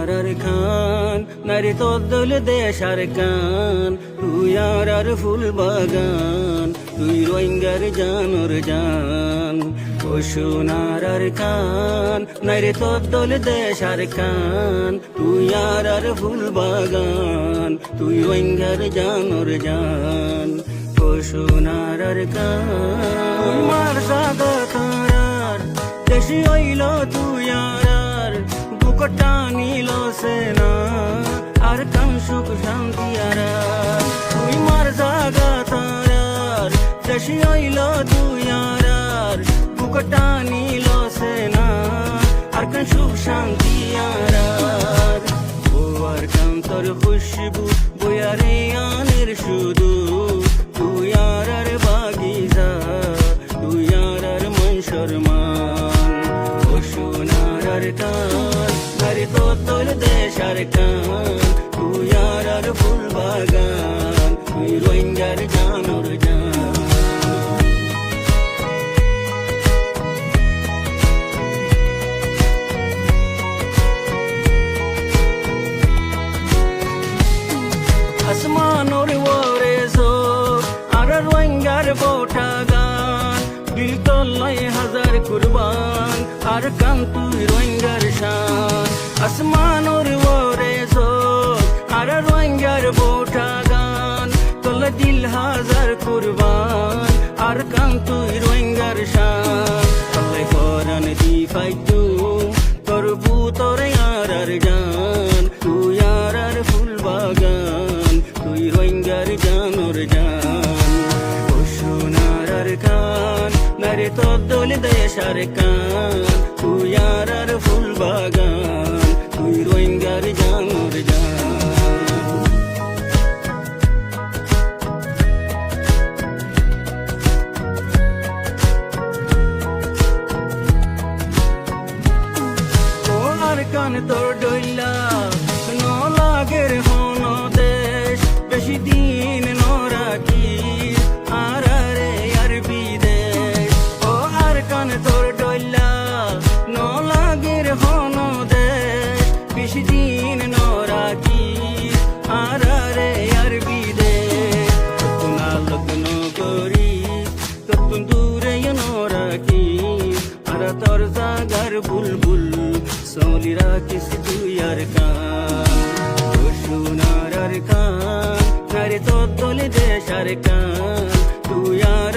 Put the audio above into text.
সোনার খান নারী তোর দোল দেশার কান তুই আর ফুল বাগান তুই রোহিঙ্গার জানোর জান ও সোনার খান নারী তোর দোল দেশার কান তুই আর ফুল বাগান তুই রোহিঙ্গার জানোর জান ও সোনার খান মার সাদা তারার দেশি হইল তুই আর বুকটা নিল সেনা আর কান সুখ শান্তি আর তুই মার জাগা তারার দেশি হইল তুই আর বুকটা নিল সেনা আর কান সুখ শান্তি আর ও আর কান তোর খুশবু বয়ারে আনের শুধু তুই আর বাগিজা তুই আর মন শর্মান ও সোনার কান নারী তোর তোর দেশার কান তুই আর ফুল বাগান তুই রোহিঙ্গার জানোর জান আসমানোর ওরে চোখ আর রোহিঙ্গার বোটা গান দিল তল্লাই হাজার কুরবান আর কান তুই রোহিঙ্গার শান আসমানোর ওরে চোখ আর রোহিঙ্গার বোটা গান তল্লা দিল হাজার কুরবান আর কান তুই রোহিঙ্গার শান তল্লাই করান দি ফাইতু তোর বুতর আর জান তুই আর ফুল বাগান তুই রোহিঙ্গার জানোর জান ও সোনার খান নারী তোর দোল দেশার কান তুই আর ফুল বাগান তুই রোহিঙ্গার জানোর জান কান তোর ডইলা ন লাগের হন দেশ বেশি দিন নরাকি আর রে আর বিদেশ ও আর কান তোর ডইলা ন লাগের হন দেশ বেশি দিন নরাকি আর রে আর বিদেশ তখন লগ্ন করি তখন দূরে নরাকি আর তোর জাগার বুলবুল सोली राखिस तुई यार कान ओ सोनार कान नारी तो दोले देशार कान तू यार